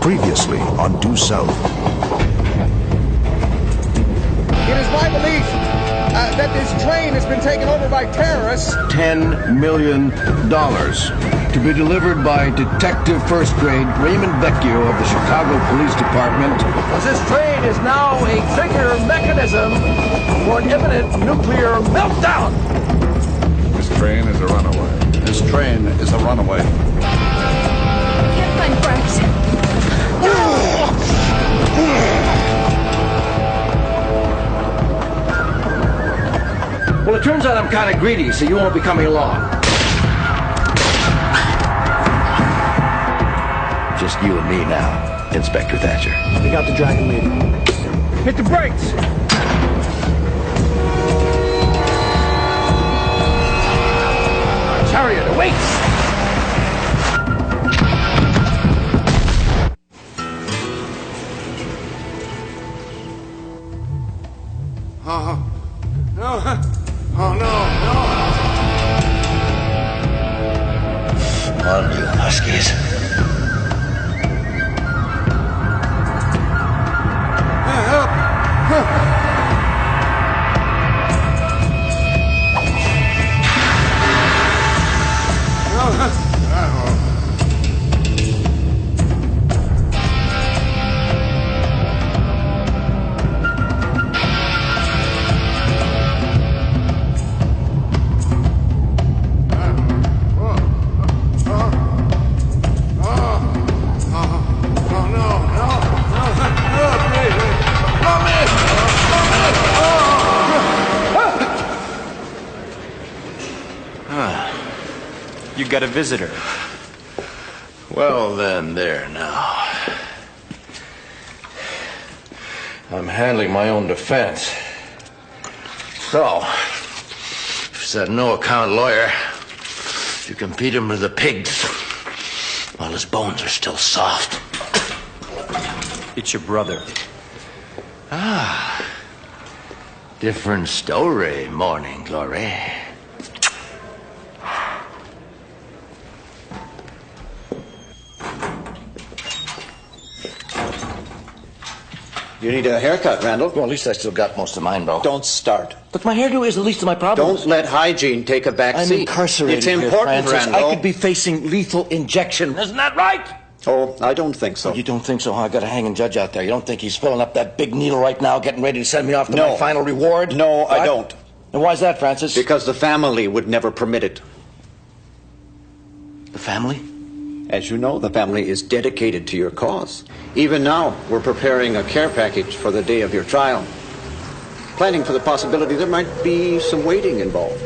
Previously on Due South. It is my belief that this train has been taken over by terrorists. $10 million to be delivered by Detective First Grade Raymond Vecchio of the Chicago Police Department. This train is now a trigger mechanism for an imminent nuclear meltdown. This train is a runaway. This train is a runaway. I can't find brakes. Well, it turns out I'm kind of greedy, so you won't be coming along. Just you and me now, Inspector Thatcher. We got the dragon lady. Hit the brakes! Chariot awaits! On you, Huskies. You got a visitor. Well then, there now. I'm handling my own defense. So, if it's that no-account lawyer, you can beat him to the pigs while his bones are still soft. It's your brother. Ah, different story, Morning Glory. You need a haircut, Randall. Well, at least I still got most of mine, though. Don't start. Look, my hairdo is the least of my problems. Don't let hygiene take a back I'm seat. incarcerated It's here, important, Francis. Randall. I could be facing lethal injection. Isn't that right? Oh, I don't think so. You don't think so, huh? I got a hanging judge out there. You don't think he's filling up that big needle right now, getting ready to send me off to my final reward? No, What? I don't. And why's that, Francis? Because the family would never permit it. The family? As you know, the family is dedicated to your cause. Even now, we're preparing a care package for the day of your trial. Planning for the possibility there might be some waiting involved.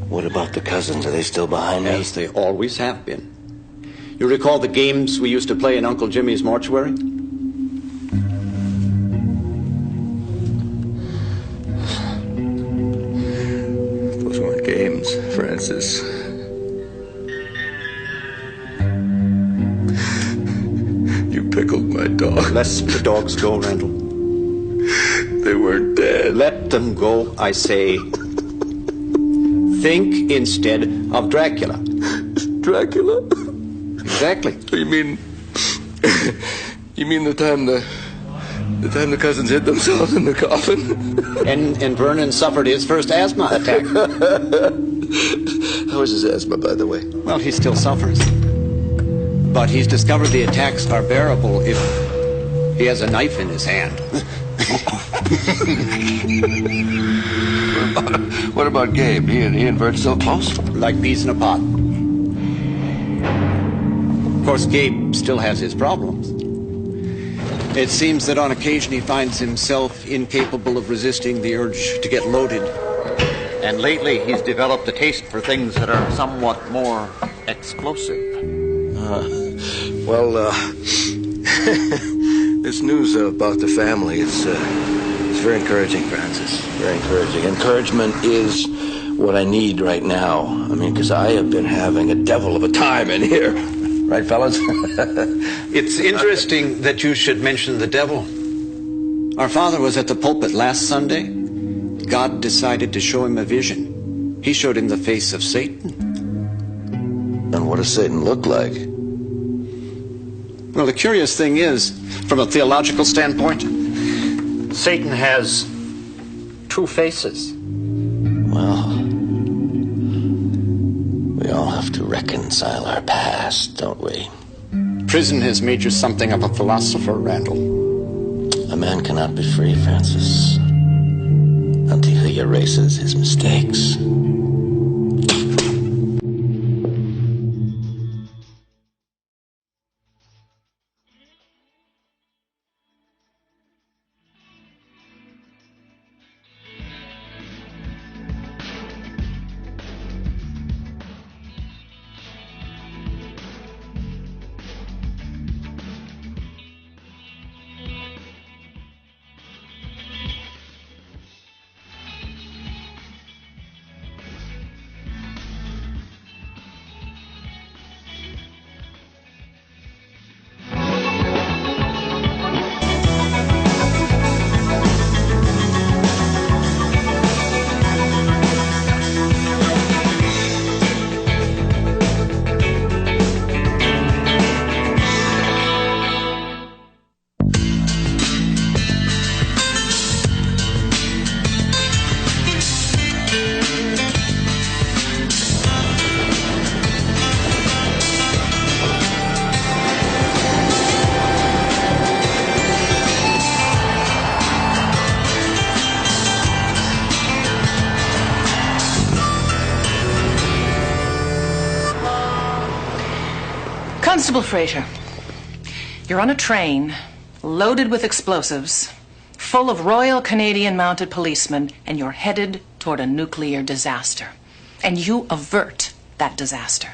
What about the cousins? Are they still behind me? As they always have been. You recall the games we used to play in Uncle Jimmy's mortuary? Those weren't games, Francis. You pickled my dog. Let the dogs go, Randall. They weren't dead. Let them go, I say. Think instead of Dracula. Dracula? Exactly. You mean... you mean the time the cousins hid themselves in the coffin? And Vernon suffered his first asthma attack. How is his asthma, by the way? Well, he still suffers. But he's discovered the attacks are bearable if he has a knife in his hand. What about Gabe? He and Vert still close? Like peas in a pot. Of course, Gabe still has his problems. It seems that on occasion he finds himself incapable of resisting the urge to get loaded. And lately he's developed a taste for things that are somewhat more explosive. This news about the family is very encouraging, Francis. Very encouraging. Encouragement is what I need right now. I mean, because I have been having a devil of a time in here. Right, fellas? It's interesting that you should mention the devil. Our father was at the pulpit last Sunday. God decided to show him a vision. He showed him the face of Satan. And what does Satan look like? Well, the curious thing is, from a theological standpoint, Satan has two faces. Well, we all have to reconcile our past, don't we? Prison has made you something of a philosopher, Randall. A man cannot be free, Francis, until he erases his mistakes. Constable Fraser, you're on a train loaded with explosives, full of Royal Canadian Mounted Policemen, and you're headed toward a nuclear disaster. And you avert that disaster.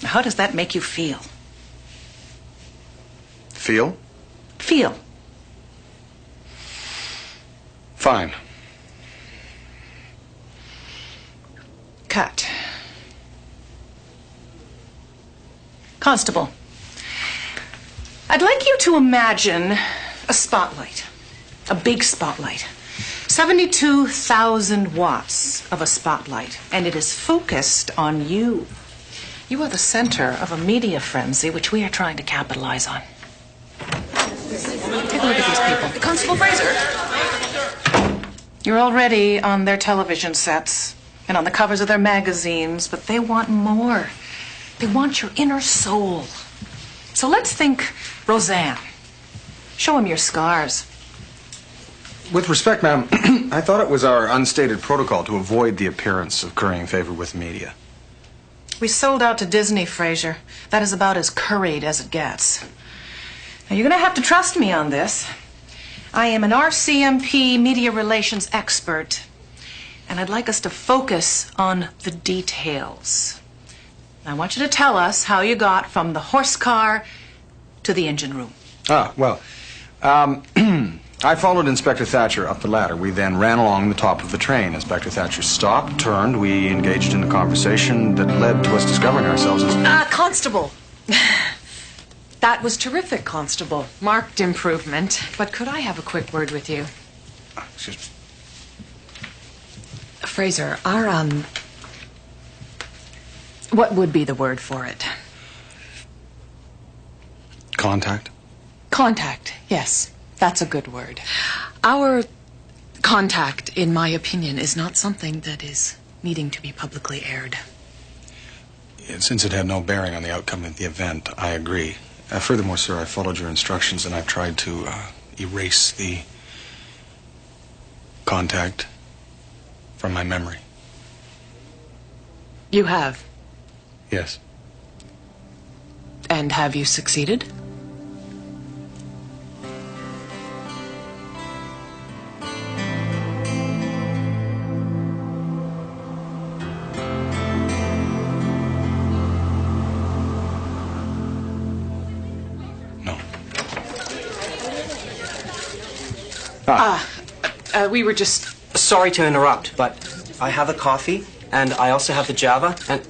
Now, how does that make you feel? Feel? Feel. Fine. Cut. Constable, I'd like you to imagine a spotlight, a big spotlight, 72,000 watts of a spotlight, and it is focused on you. You are the center of a media frenzy which we are trying to capitalize on. Take a look at these people. Constable Fraser. You're already on their television sets and on the covers of their magazines, but they want more. They want your inner soul. So let's think Roseanne. Show them your scars. With respect, ma'am, I thought it was our unstated protocol to avoid the appearance of currying favor with the media. We sold out to Disney, Fraser. That is about as curried as it gets. Now, you're going to have to trust me on this. I am an RCMP media relations expert, and I'd like us to focus on the details. I want you to tell us how you got from the horse car to the engine room. I followed Inspector Thatcher up the ladder. We then ran along the top of the train. Inspector Thatcher stopped, turned. We engaged in a conversation that led to us discovering ourselves as... Constable. That was terrific, Constable. Marked improvement. But could I have a quick word with you? Excuse me. Fraser, what would be the word for it? Contact? Contact, yes. That's a good word. Our contact, in my opinion, is not something that is needing to be publicly aired. Since it had no bearing on the outcome of the event, I agree. Furthermore, sir, I followed your instructions and I've tried to erase the contact from my memory. You have? Yes. And have you succeeded? No. We were just... Sorry to interrupt, but I have the coffee, and I also have the Java, and...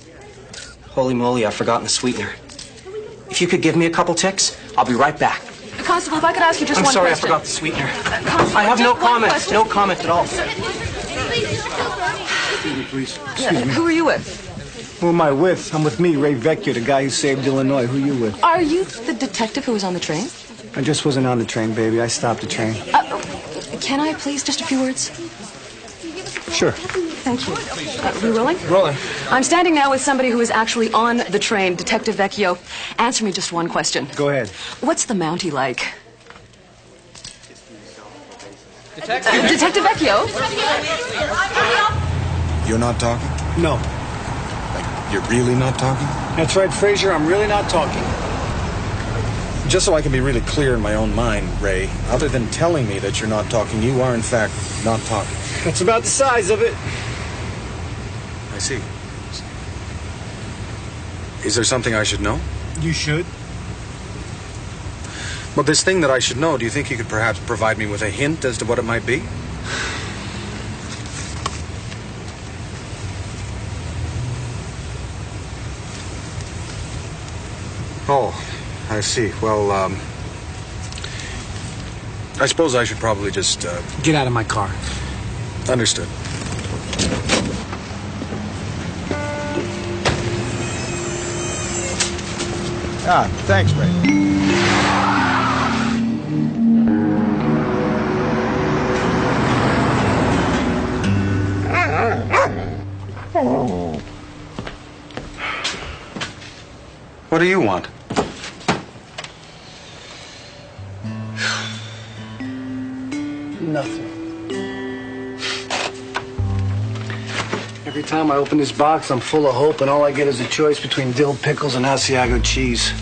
Holy moly, I've forgotten the sweetener. If you could give me a couple ticks, I'll be right back. Constable, if I could ask you just I'm one sorry, question. I forgot the sweetener. Constable, I have no just one comment. question. No comment at all. Excuse me, please. Who are you with? Who am I with? I'm with me, Ray Vecchio, the guy who saved Illinois. Who you with? Are you the detective who was on the train? I just wasn't on the train, baby. I stopped the train. Can I please just a few words? Sure. Thank you. We rolling? Rolling. I'm standing now with somebody who is actually on the train, Detective Vecchio. Answer me just one question. Go ahead. What's the Mountie like? Detective Vecchio? You're not talking? No. You're really not talking? That's right, Frazier. I'm really not talking. Just so I can be really clear in my own mind, Ray, other than telling me that you're not talking, you are in fact not talking. That's about the size of it. I see. Is there something I should know? You should. Well, this thing that I should know, do you think you could perhaps provide me with a hint as to what it might be? Oh, I see. Well, I suppose I should probably just, Get out of my car. Understood. Ah, thanks, Ray. What do you want? Nothing. Every time I open this box, I'm full of hope, and all I get is a choice between dill pickles and Asiago cheese.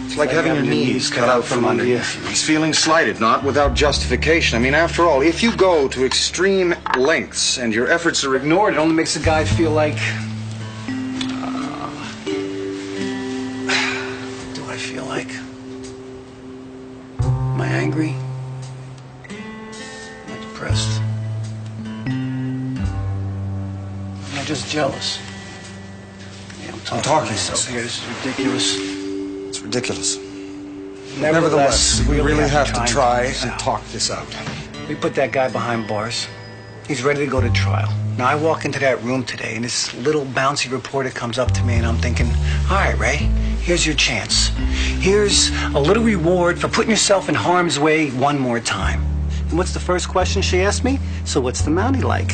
It's like having your knees cut out from under you. He's feeling slighted, not without justification. I mean, after all, if you go to extreme lengths and your efforts are ignored, It only makes a guy feel like... do I feel like? Am I angry? Am I depressed? Am I just jealous? Yeah, I'm talking to myself here. This is ridiculous. It's ridiculous. Nevertheless, we really have to try this and out. talk this out. We put that guy behind bars. He's ready to go to trial. Now, I walk into that room today, and this little bouncy reporter comes up to me, and I'm thinking, all right, Ray, here's your chance. Here's a little reward for putting yourself in harm's way one more time. And what's the first question she asked me? So what's the Mountie like?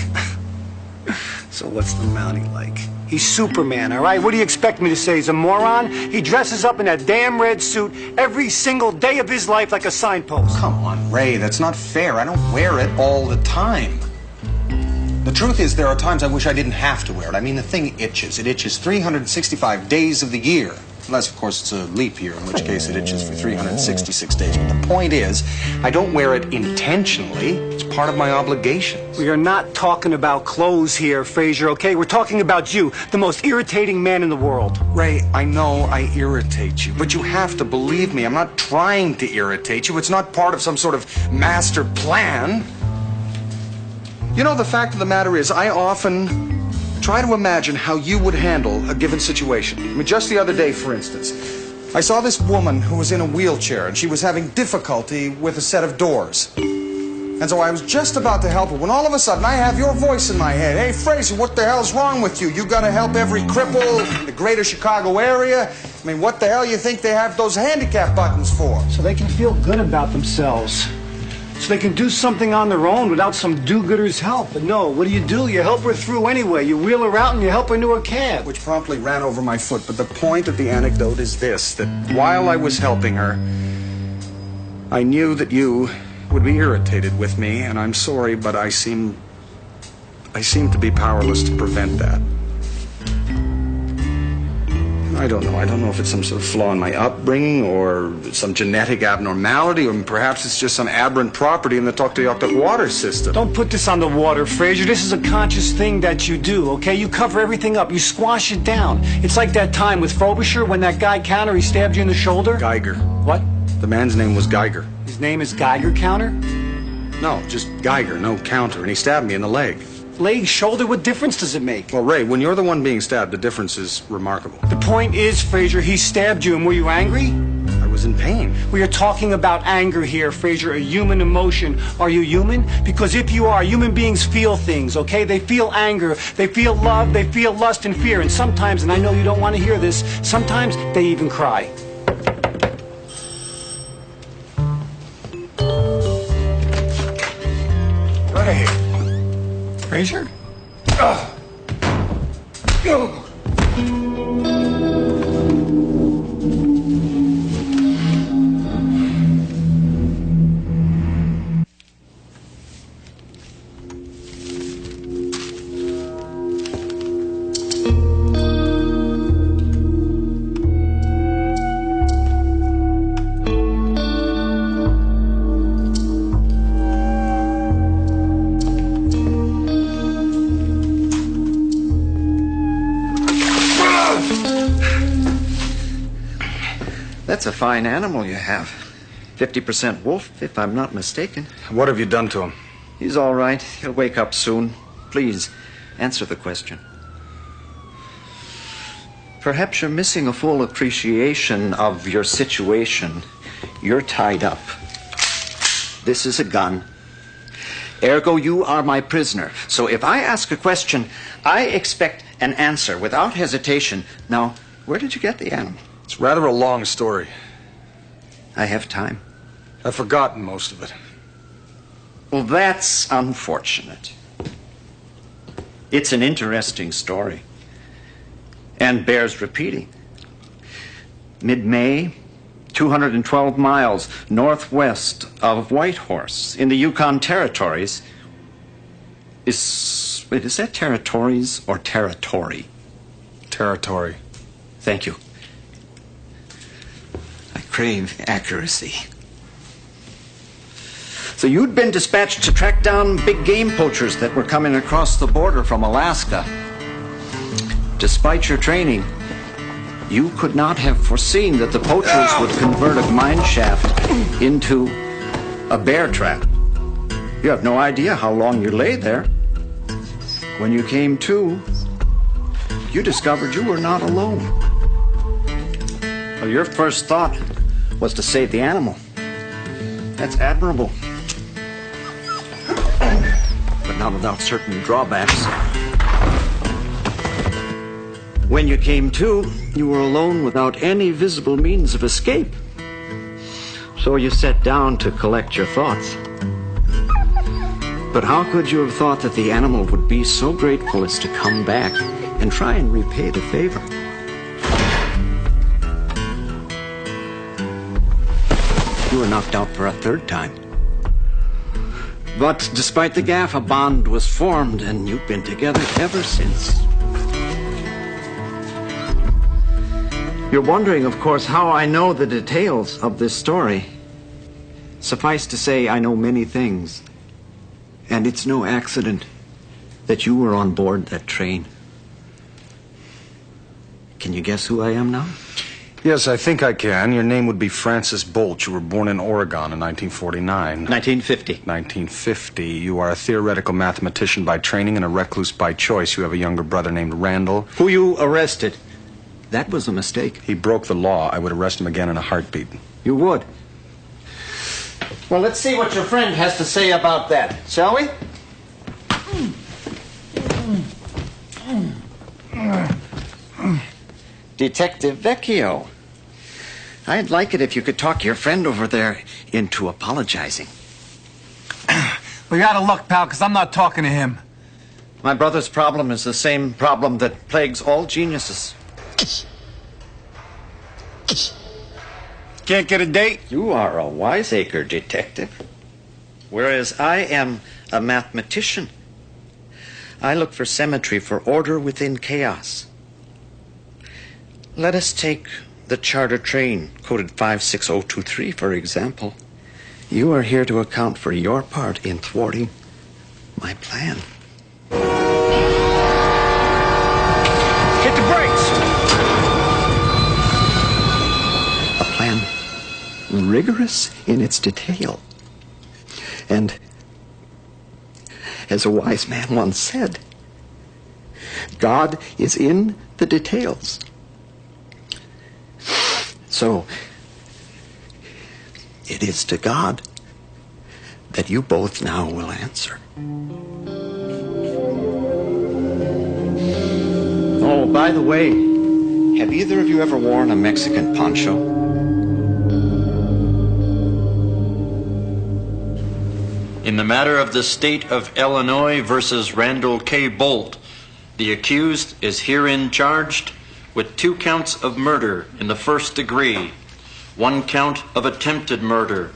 So what's the Mountie like? He's Superman, all right? What do you expect me to say? He's a moron? He dresses up in that damn red suit every single day of his life like a signpost. Come on, Ray, that's not fair. I don't wear it all the time. The truth is, there are times I wish I didn't have to wear it. I mean, the thing itches. It itches 365 days of the year. Unless, of course, it's a leap year, in which case it itches for 366 days. But the point is, I don't wear it intentionally. It's part of my obligations. We are not talking about clothes here, Frazier, okay? We're talking about you, the most irritating man in the world. Ray, I know I irritate you, but you have to believe me. I'm not trying to irritate you. It's not part of some sort of master plan. You know, the fact of the matter is, I often try to imagine how you would handle a given situation. I mean, just the other day, for instance, I saw this woman who was in a wheelchair, and she was having difficulty with a set of doors. And so I was just about to help her, when all of a sudden I have your voice in my head. Hey, Fraser, what the hell's wrong with you? You gotta help every cripple in the greater Chicago area? I mean, what the hell you think they have those handicap buttons for? So they can feel good about themselves. So they can do something on their own without some do-gooder's help. But no, what do? You help her through anyway. You wheel her out and you help her into a cab. Which promptly ran over my foot. But the point of the anecdote is this, that while I was helping her, I knew that you would be irritated with me, and I'm sorry, but I seem to be powerless to prevent that. I don't know. I don't know if it's some sort of flaw in my upbringing or some genetic abnormality, or perhaps it's just some aberrant property in the Tuktoyaktuk water system. Don't put this on the water, Frazier. This is a conscious thing that you do, okay? You cover everything up. You squash it down. It's like that time with Frobisher when that guy Counter, he stabbed you in the shoulder. Geiger. What? The man's name was Geiger. His name is Geiger Counter? No, just Geiger, no Counter, and he stabbed me in the leg. Leg, shoulder, what difference does it make? Well, Ray, when you're the one being stabbed, the difference is remarkable. The point is, Frazier, he stabbed you, and were you angry? I was was in pain. We are talking about anger here, Fraser, a human emotion. Are you human? Because if you are, human beings feel things, okay? They feel anger, they feel love, they feel lust and fear. And sometimes, and I know you don't want to hear this, sometimes they even cry. Hey, Fraser? Go. That's a fine animal you have. 50% wolf, if I'm not mistaken. What have you done to him? He's all right. He'll wake up soon. Please, answer the question. Perhaps you're missing a full appreciation of your situation. You're tied up. This is a gun. Ergo, you are my prisoner. So if I ask a question, I expect an answer without hesitation. Now, where did you get the animal? It's rather a long story. I have time. I've forgotten most of it. Well, that's unfortunate. It's an interesting story and bears repeating. Mid-May, 212 miles northwest of Whitehorse in the Yukon Territories. Is that territories or territory? Territory. Thank you. I crave accuracy. So you'd been dispatched to track down big game poachers that were coming across the border from Alaska. Despite your training, you could not have foreseen that the poachers would convert a mine shaft into a bear trap. You have no idea how long you lay there. When you came to, you discovered you were not alone. Well, your first thought was to save the animal. That's admirable. But not without certain drawbacks. When you came to, you were alone without any visible means of escape. So you sat down to collect your thoughts. But how could you have thought that the animal would be so grateful as to come back and try and repay the favor? You were knocked out for a third time. But despite the gaffe, a bond was formed, and you've been together ever since. You're wondering, of course, how I know the details of this story. Suffice to say, I know many things. And it's no accident that you were on board that train. Can you guess who I am now? Yes, I think I can. Your name would be Francis Bolt. You were born in Oregon in 1949. 1950. 1950. You are a theoretical mathematician by training and a recluse by choice. You have a younger brother named Randall. Who you arrested. That was a mistake. He broke the law. I would arrest him again in a heartbeat. You would. Well, let's see what your friend has to say about that, shall we? Detective Vecchio. I'd like it if you could talk your friend over there into apologizing. Well, you're out of luck, pal, because I'm not talking to him. My brother's problem is the same problem that plagues all geniuses. Can't get a date? You are a wiseacre, detective. Whereas I am a mathematician. I look for symmetry, for order within chaos. Let us take the charter train, coded 56023, for example. You are here to account for your part in thwarting my plan. Hit the brakes! A plan rigorous in its detail. And, as a wise man once said, God is in the details. So, it is to God that you both now will answer. Oh, by the way, have either of you ever worn a Mexican poncho? In the matter of the state of Illinois versus Randall K. Bolt, the accused is herein charged with 2 counts of murder in the first degree, 1 count of attempted murder,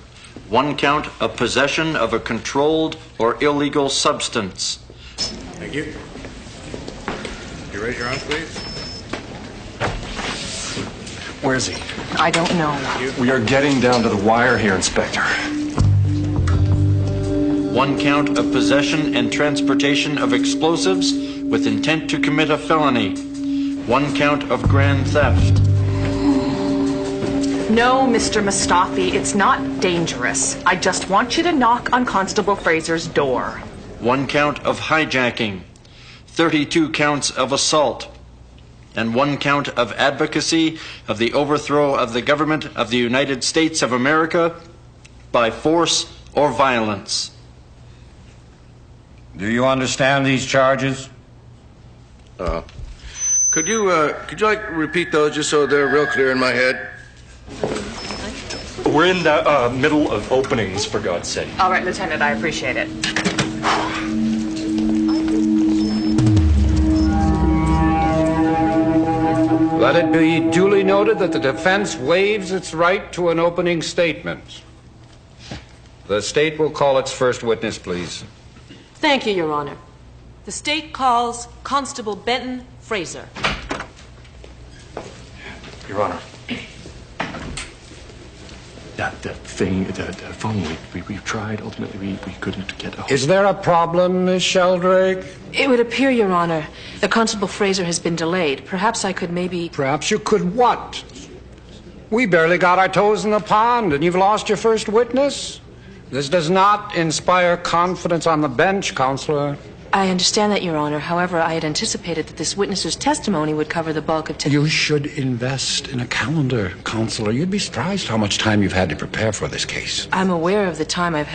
1 count of possession of a controlled or illegal substance. Thank you. You raise your arms, please. Where is he? I don't know. We are getting down to the wire here, Inspector. 1 count of possession and transportation of explosives with intent to commit a felony. 1 count of grand theft. No, Mr. Mustafi, it's not dangerous. I just want you to knock on Constable Fraser's door. 1 count of hijacking. 32 counts of assault. And 1 count of advocacy of the overthrow of the government of the United States of America by force or violence. Do you understand these charges? Could you repeat those just so they're real clear in my head? We're in the middle of openings, for God's sake. All right, Lieutenant, I appreciate it. Let it be duly noted that the defense waives its right to an opening statement. The state will call its first witness, please. Thank you, Your Honor. The state calls Constable Benton Fraser. Your Honor. That thing, the phone, we tried. Ultimately, we couldn't get a hold. Is there a problem, Miss Sheldrake? It would appear, Your Honor, that Constable Fraser has been delayed. Perhaps I could maybe... Perhaps you could what? We barely got our toes in the pond, and you've lost your first witness? This does not inspire confidence on the bench, Counselor. I understand that, Your Honor. However, I had anticipated that this witness's testimony would cover the bulk of... You should invest in a calendar, Counselor. You'd be surprised how much time you've had to prepare for this case. I'm aware of the time I've had